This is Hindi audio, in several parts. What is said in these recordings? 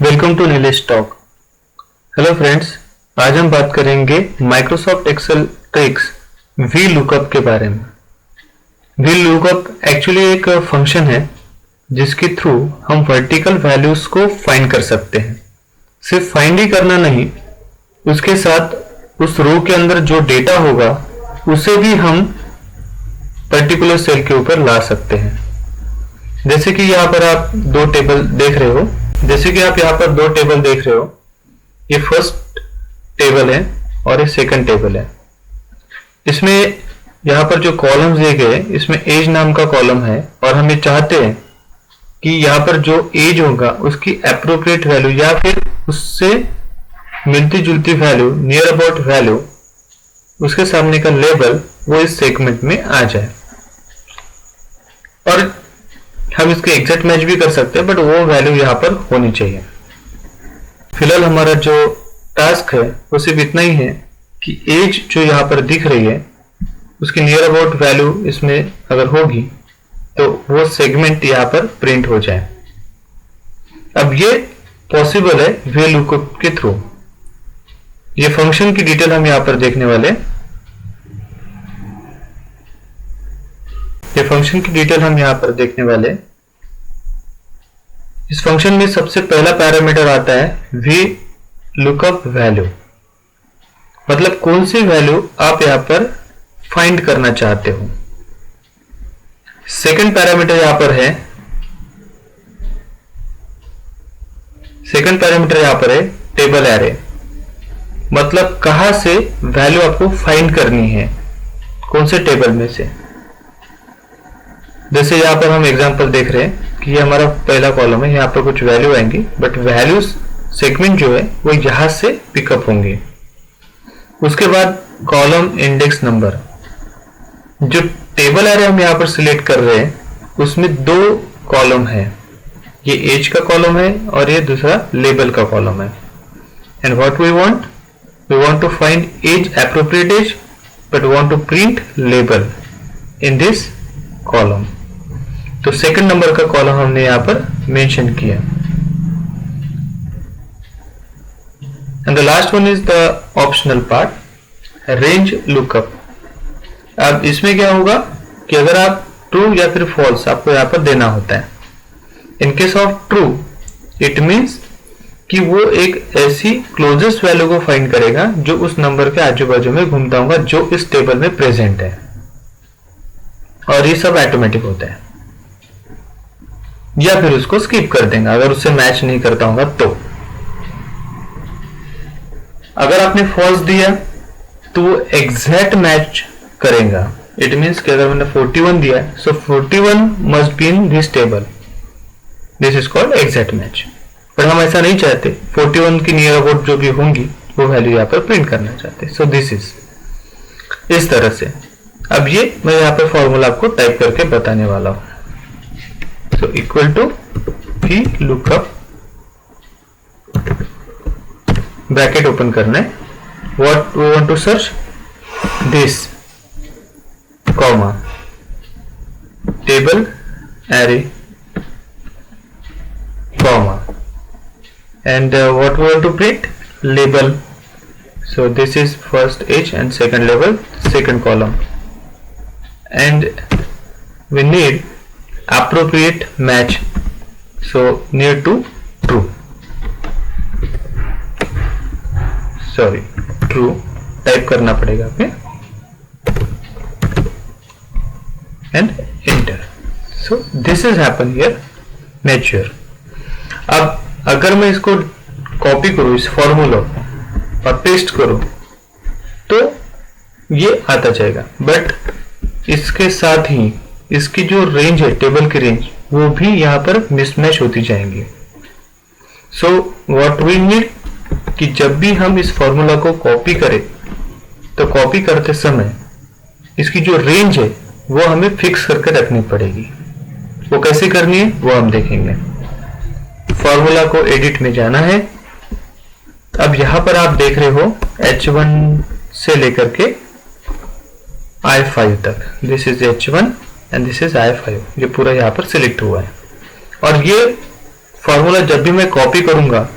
Welcome to Nilesh talk. Hello friends, आज हम बात करेंगे Microsoft Excel tricks V lookup के बारे में। वी लुकअप एक्चुअली एक फंक्शन है जिसके थ्रू हम वर्टिकल वैल्यूज को फाइंड कर सकते हैं। सिर्फ फाइंड ही करना नहीं, उसके साथ उस रो के अंदर जो डेटा होगा उसे भी हम पर्टिकुलर सेल के ऊपर ला सकते हैं। जैसे कि यहाँ पर आप दो टेबल देख रहे हो, ये फर्स्ट टेबल है और ये सेकंड टेबल है। इसमें यहाँ पर जो कॉलम्स दिए गए, इसमें एज नाम का कॉलम है और हम ये चाहते हैं कि यहाँ पर जो एज होगा उसकी एप्रोप्रिएट वैल्यू या फिर उससे मिलती जुलती वैल्यू, नियर अबाउट वैल्यू, उसके सामने का लेबल वो इस सेगमेंट में आ जाए। और हम इसके एग्जैक्ट मैच भी कर सकते हैं, बट वो वैल्यू यहाँ पर होनी चाहिए। फिलहाल हमारा जो टास्क है वो सिर्फ इतना ही है कि एज जो यहाँ पर दिख रही है उसकी नियर अबाउट वैल्यू इसमें अगर होगी तो वो सेगमेंट यहाँ पर प्रिंट हो जाए। अब ये पॉसिबल है वे लुकअप के थ्रू। ये फंक्शन की डिटेल हम यहाँ पर देखने वाले। इस फंक्शन में सबसे पहला पैरामीटर आता है वी लुकअप वैल्यू, मतलब कौन सी वैल्यू आप यहां पर फाइंड करना चाहते हो। सेकंड पैरामीटर यहां पर है टेबल एरे, मतलब कहां से वैल्यू आपको फाइंड करनी है, कौन से टेबल में से। जैसे यहां पर हम एग्जांपल देख रहे हैं कि ये हमारा पहला कॉलम है, यहाँ पर कुछ वैल्यू आएंगी, बट वैल्यूज सेगमेंट जो है वो यहां से पिकअप होंगे। उसके बाद कॉलम इंडेक्स नंबर, जो टेबल एरे हम यहाँ पर सिलेक्ट कर रहे हैं उसमें दो कॉलम है, ये एज का कॉलम है और ये दूसरा लेबल का कॉलम है। And what we want to find age, appropriate age, but want to print label in this column. तो सेकंड नंबर का कॉलम हमने यहां पर मेंशन किया। And the last one is the optional part, range lookup. अब इसमें क्या होगा कि अगर आप ट्रू या फिर फॉल्स आपको यहां पर देना होता है। In case of true it means कि वो एक ऐसी क्लोजेस्ट वैल्यू को फाइंड करेगा जो उस नंबर के आजू बाजू में घूमता होगा जो इस टेबल में प्रेजेंट है, और ये सब ऑटोमेटिक होता है। या फिर उसको स्किप कर देंगे अगर उससे मैच नहीं करता होगा तो। अगर आपने फॉल्स दिया तो वो एग्जैक्ट मैच करेगा। इट मींस कि अगर मैंने 41 दिया सो 41 must be in this table, this is called exact match. पर हम ऐसा नहीं चाहते, 41 की नियर अबाउट जो भी होंगी वो वैल्यू यहाँ पर प्रिंट करना चाहते। सो दिस इज इस तरह से। अब ये मैं यहाँ पर फॉर्मूला आपको टाइप करके बताने वाला हूं। So equal to v lookup, bracket open करना है, what we want to search, this comma table array comma, and what we want to print, label. So this is first age and second label, second column, and we need appropriate match, so near to true, true type करना पड़ेगा आपके and enter. So this is happen here, mature. अब अगर मैं इसको कॉपी करूं इस फॉर्मूला और पेस्ट करूं तो ये आता जाएगा, बट इसके साथ ही इसकी जो रेंज है, टेबल की रेंज, वो भी यहां पर मिसमैच होती जाएंगी। सो व्हाट वी नीड कि जब भी हम इस फॉर्मूला को कॉपी करें तो कॉपी करते समय इसकी जो रेंज है वो हमें फिक्स करके रखनी पड़ेगी। वो कैसे करनी है वो हम देखेंगे। फॉर्मूला को एडिट में जाना है। अब यहां पर आप देख रहे हो H1 से लेकर के I5 तक, this is H1 and this is I5, ये पूरा यहाँ पर सिलेक्ट हुआ है। और ये फॉर्मूला जब भी मैं कॉपी करूंगा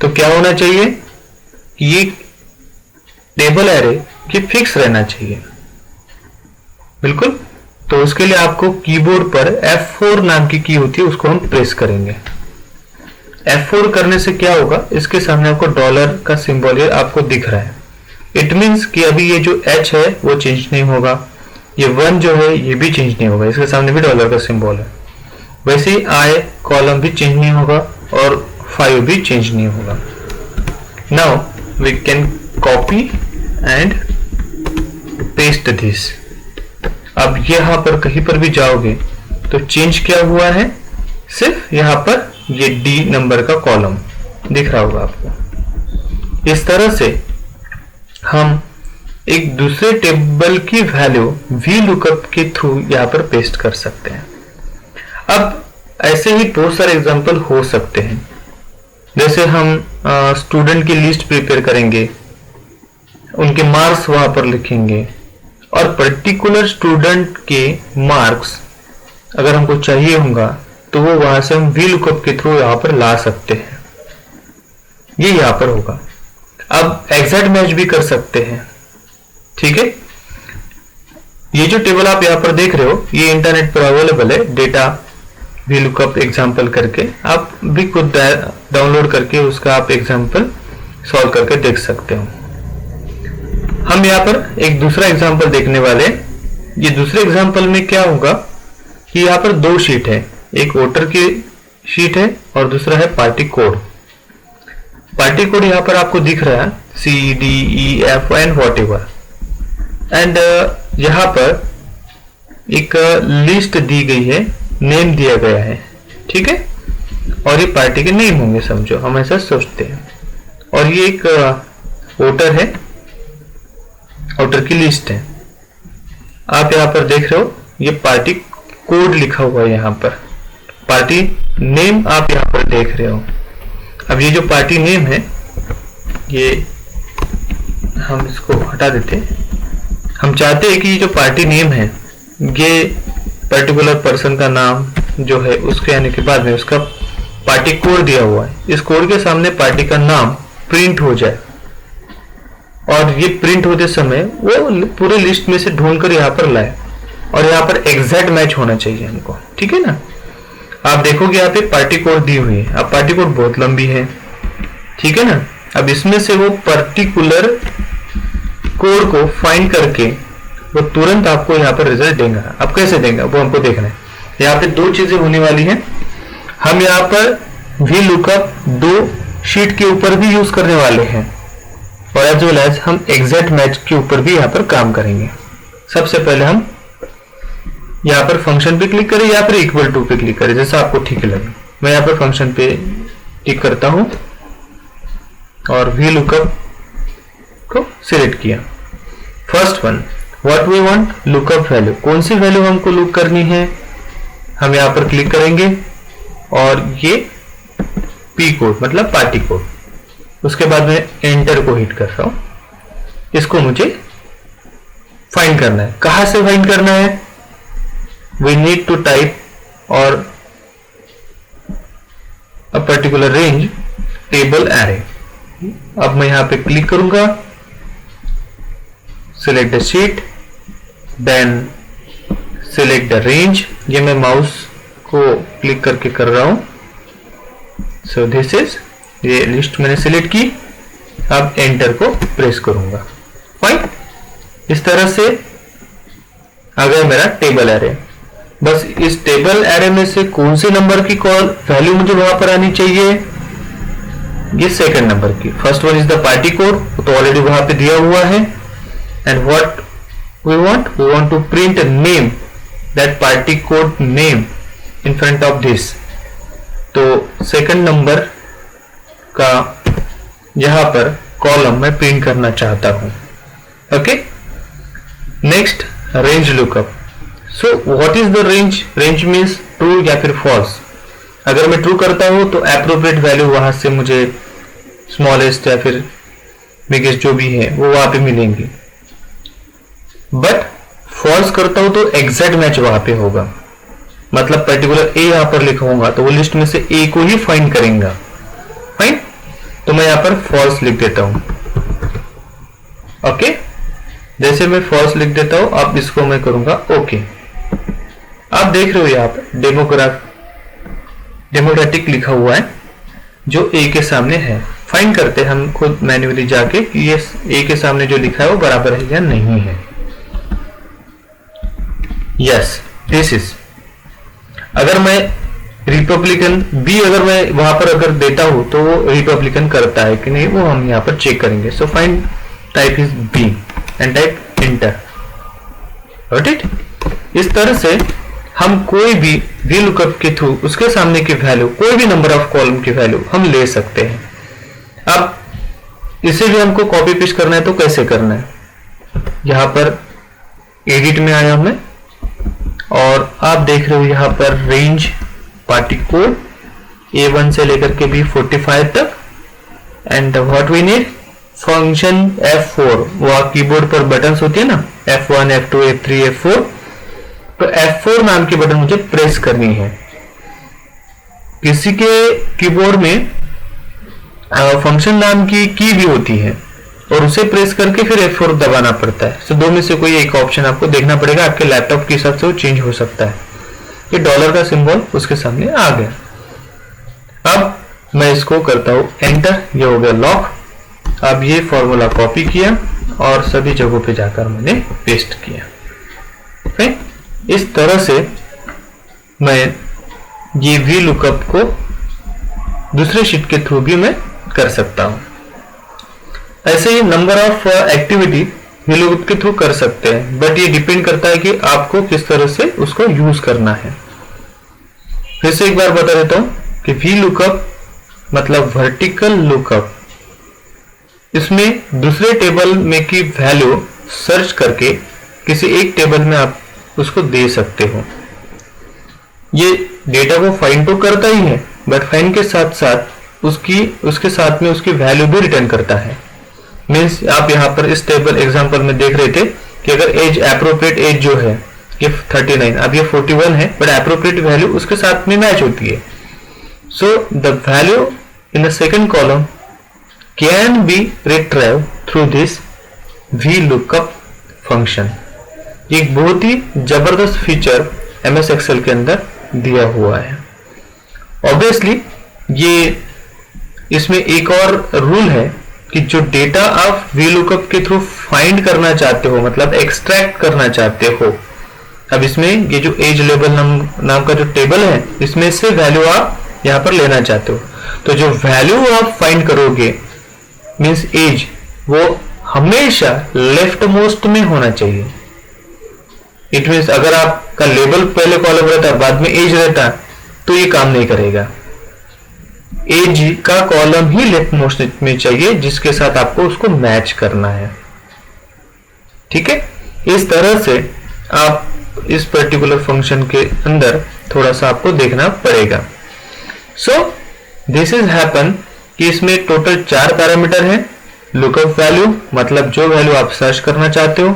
तो क्या होना चाहिए कि ये टेबल एरे ये फिक्स रहना चाहिए, बिल्कुल। तो उसके लिए आपको कीबोर्ड पर F4 नाम की की होती है, उसको हम प्रेस करेंगे। F4 करने से क्या होगा, इसके सामने आपको डॉलर का सिंबल ये आपको दिख रहा है। इट मीन्स कि अभी ये जो H है वो चेंज नहीं होगा, ये 1 जो है ये भी चेंज नहीं होगा, इसके सामने भी डॉलर का सिंबल है। वैसे ही I कॉलम भी चेंज नहीं होगा और 5 भी चेंज नहीं होगा। Now we can copy and paste this. अब यहां पर कहीं पर भी जाओगे तो चेंज क्या हुआ है, सिर्फ यहां पर ये D नंबर का कॉलम दिख रहा होगा आपको। इस तरह से हम एक दूसरे टेबल की वैल्यू VLOOKUP के थ्रू यहां पर पेस्ट कर सकते हैं। अब ऐसे ही बहुत सारे एग्जांपल हो सकते हैं, जैसे हम स्टूडेंट की लिस्ट प्रिपेयर करेंगे, उनके मार्क्स वहां पर लिखेंगे और पर्टिकुलर स्टूडेंट के मार्क्स अगर हमको चाहिए होगा तो वो वहां से हम VLOOKUP के थ्रू यहां पर ला सकते हैं। ये यहां पर होगा। अब एग्जैक्ट मैच भी कर सकते हैं, ठीक है। ये जो टेबल आप यहां पर देख रहे हो ये इंटरनेट पर अवेलेबल है, डेटा VLOOKUP एग्जाम्पल करके। आप भी खुद डाउनलोड करके उसका आप एग्जाम्पल सॉल्व करके देख सकते हो। हम यहाँ पर एक दूसरा एग्जाम्पल देखने वाले। ये दूसरे एग्जाम्पल में क्या होगा कि यहाँ पर 2 शीट है, एक वोटर की शीट है और दूसरा है पार्टी कोड। पार्टी कोड यहाँ पर आपको दिख रहा है CDEF and what ever. And यहाँ पर एक लिस्ट दी गई है, नेम दिया गया है, ठीक है। और ये पार्टी के नेम होंगे, समझो, हम ऐसा सोचते हैं। और ये एक वोटर है, वोटर की लिस्ट है। आप यहाँ पर देख रहे हो ये पार्टी कोड लिखा हुआ है, यहाँ पर पार्टी नेम आप यहाँ पर देख रहे हो। अब ये जो पार्टी नेम है ये हम इसको हटा देते हैं। हम चाहते हैं कि ये जो पार्टी नेम है ये पर्टिकुलर पर्सन का नाम जो है उसके आने के बाद में उसका पार्टी कोड दिया हुआ है, इस कोड के सामने पार्टी का नाम प्रिंट हो जाए और ये प्रिंट होते समय वो पूरे लिस्ट में से ढूंढकर यहाँ पर लाए और यहाँ पर एग्जैक्ट मैच होना चाहिए हमको, ठीक है ना। आप देखोगे यहाँ पे पार्टी कोड दी हुई है। अब पार्टी कोड बहुत लंबी है, ठीक है ना। अब इसमें से वो पर्टिकुलर कोड को फाइंड करके वो तुरंत आपको यहाँ पर रिजल्ट देगा। अब कैसे देगा वो हमको देखना है। यहाँ पे 2 चीजें होने वाली हैं। हम यहाँ पर VLOOKUP 2 शीट के ऊपर भी यूज करने वाले हैं और एज वेल एज हम एग्जैक्ट मैच के ऊपर भी यहाँ पर काम करेंगे। सबसे पहले हम यहाँ पर फंक्शन पे क्लिक करें या फिर इक्वल टू पे क्लिक करें, जैसा आपको ठीक लगे। मैं यहाँ पर फंक्शन पे टिक करता हूं और VLOOKUP को सिलेक्ट किया। First one, what we want, lookup value, कौन सी वैल्यू हमको लुक करनी है, हम यहाँ पर क्लिक करेंगे और ये P कोड मतलब पार्टी कोड। उसके बाद मैं एंटर को हिट कर रहा हूं। इसको मुझे फाइंड करना है। कहां से फाइंड करना है, वी नीड टू टाइप और a particular range table array. अब मैं यहां पे क्लिक करूंगा, select the sheet, then select the range. ये मैं माउस को क्लिक करके कर रहा हूं। सो दिस इज, ये लिस्ट मैंने सिलेक्ट की। अब एंटर को प्रेस करूंगा। फाइन, इस तरह से आ गया मेरा टेबल एरे। बस इस टेबल एरे में से कौन से नंबर की कॉल वैल्यू मुझे वहां पर आनी चाहिए, ये सेकंड नंबर की। First one is the party code, तो ऑलरेडी वहां पे दिया हुआ है। And what we want to print name, that party code name in front of this. तो सेकंड नंबर का यहां पर कॉलम मैं प्रिंट करना चाहता हूं। Okay, next range lookup. So what is the range, range means true या फिर फॉल्स। अगर मैं ट्रू करता हूं तो एप्रोप्रिएट वैल्यू वहां से मुझे स्मॉलेस्ट या फिर बिगेस्ट जो भी है वो वहां पे मिलेंगी। बट फॉल्स करता हूं तो एग्जैक्ट मैच वहां पे होगा। मतलब पर्टिकुलर ए यहाँ पर लिखा होगा तो वो लिस्ट में से ए को ही फाइंड करेंगे। फाइन, तो मैं यहाँ पर फॉल्स लिख देता हूं। ओके, जैसे मैं फॉल्स लिख देता हूं, अब इसको मैं करूंगा ओके। आप देख रहे हो यहाँ पर डेमोक्रेटिक लिखा हुआ है जो ए के सामने है। फाइंड करते हैं हम खुद मैन्युअली जाके कि ये ए के सामने जो लिखा है वो बराबर है या नहीं है। Yes, this is. अगर मैं रिपब्लिकन बी अगर मैं वहां पर अगर देता हूं तो वो रिपब्लिकन करता है कि नहीं, वो हम यहाँ पर चेक करेंगे। So find type is B and type enter. Got it? इस तरह से हम कोई भी VLOOKUP के थ्रू उसके सामने की वैल्यू, कोई भी नंबर ऑफ कॉलम की वैल्यू हम ले सकते हैं। अब इसे भी हमको कॉपी पेस्ट करना है तो कैसे करना है? यहां पर एडिट में आया मैं और आप देख रहे हो यहां पर रेंज पार्टी कोड A1 से लेकर के B45 तक and what we need function F4। वो कीबोर्ड पर बटन्स होती है ना, F1 F2 F3 F4, तो F4 नाम की बटन मुझे प्रेस करनी है। किसी के कीबोर्ड में फंक्शन नाम की भी होती है और उसे प्रेस करके फिर F4 दबाना पड़ता है। तो दो में से कोई एक ऑप्शन आपको देखना पड़ेगा, आपके लैपटॉप के हिसाब से वो चेंज हो सकता है। ये डॉलर का सिंबल उसके सामने आ गया। अब मैं इसको करता हूं एंटर, ये हो गया लॉक। अब ये फॉर्मूला कॉपी किया और सभी जगहों पे जाकर मैंने पेस्ट किया। ओके, इस तरह से मैं ये VLOOKUP को दूसरे शीट के थ्रू भी मैं कर सकता हूं। ऐसे ही नंबर ऑफ एक्टिविटी VLOOKUP के थ्रू कर सकते हैं, बट ये डिपेंड करता है कि आपको किस तरह से उसको यूज करना है। फिर से एक बार बता देता हूं कि VLOOKUP मतलब वर्टिकल लुकअप। इसमें दूसरे टेबल में की वैल्यू सर्च करके किसी एक टेबल में आप उसको दे सकते हो। ये डेटा को फाइंड तो करता ही है, बट फाइंड के साथ साथ उसके साथ में उसकी वैल्यू भी रिटर्न करता है। मीन्स आप यहाँ पर इस टेबल एग्जांपल में देख रहे थे कि अगर एज एप्रोप्रिएट एज जो है ये 39, अब ये 41 है, बट एप्रोप्रिएट वैल्यू उसके साथ में मैच होती है। So the value in the second column can be retrieve through this VLOOKUP function. ये एक बहुत ही जबरदस्त फीचर MS Excel के अंदर दिया हुआ है। ऑब्वियसली ये इसमें एक और रूल है कि जो डेटा आप VLOOKUP के थ्रू फाइंड करना चाहते हो, मतलब एक्सट्रैक्ट करना चाहते हो, अब इसमें ये जो एज लेबल नाम का जो टेबल है, इसमें से वैल्यू आप यहां पर लेना चाहते हो, तो जो वैल्यू आप फाइंड करोगे मींस एज, वो हमेशा लेफ्ट मोस्ट में होना चाहिए। इट मीन्स अगर आपका लेबल पहले कॉलम रहता है बाद में एज रहता तो ये काम नहीं करेगा। एज का कॉलम ही लेफ्ट मोस्ट में चाहिए जिसके साथ आपको उसको मैच करना है। ठीक है, इस तरह से आप इस पर्टिकुलर फंक्शन के अंदर थोड़ा सा आपको देखना पड़ेगा। सो दिस इज हैपन कि इसमें टोटल 4 पैरामीटर है। लुकअप वैल्यू मतलब जो वैल्यू आप सर्च करना चाहते हो,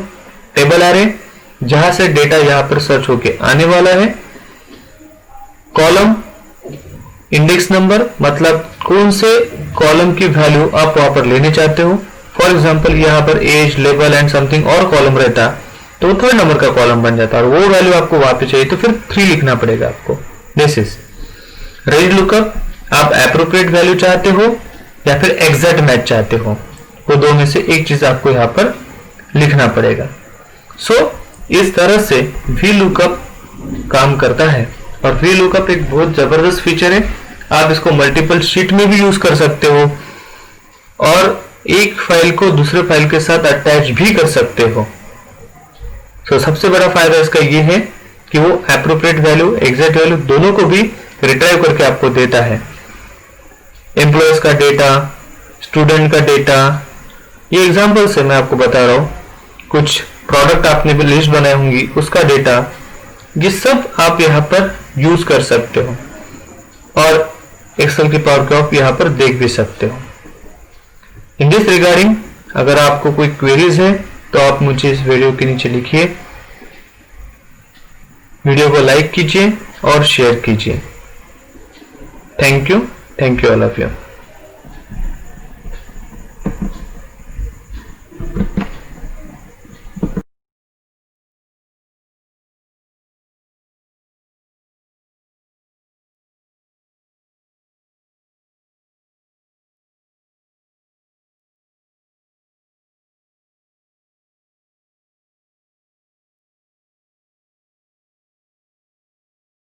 टेबल एरे जहां से डेटा यहां पर सर्च होके आने वाला है, कॉलम इंडेक्स नंबर मतलब कौन से कॉलम की वैल्यू आप वहां पर लेने चाहते हो। फॉर एग्जांपल यहाँ पर एज लेबल एंड समथिंग और कॉलम रहता तो 3rd नंबर का कॉलम बन जाता और वो वैल्यू आपको वहां पे चाहिए तो फिर 3 लिखना पड़ेगा आपको। दिस इज रेंज लुकअप, आप एप्रोप्रिएट वैल्यू चाहते हो या फिर एग्जैक्ट मैच चाहते हो, वो दो में से एक चीज आपको यहाँ पर लिखना पड़ेगा। सो इस तरह से VLOOKUP काम करता है और VLOOKUP एक बहुत जबरदस्त फीचर है। आप इसको मल्टीपल शीट में भी यूज कर सकते हो और एक फाइल को दूसरे फाइल के साथ अटैच भी कर सकते हो। तो सबसे बड़ा फायदा इसका ये है कि वो एप्रोप्रिएट वैल्यू एग्जैक्ट वैल्यू दोनों को भी रिट्राइव करके आपको देता है। एम्प्लॉयज का डेटा, स्टूडेंट का डेटा, ये एग्जांपल से मैं आपको बता रहा हूं। कुछ प्रोडक्ट आपने भी लिस्ट बनाई होंगी उसका डेटा, ये सब आप यहाँ पर यूज कर सकते हो और एक्सेल की पावर को आप यहाँ पर देख भी सकते हो। इन दिस रिगार्डिंग अगर आपको कोई क्वेरीज है तो आप मुझे इस वीडियो के नीचे लिखिए। वीडियो को लाइक कीजिए और शेयर कीजिए। Thank you all of you.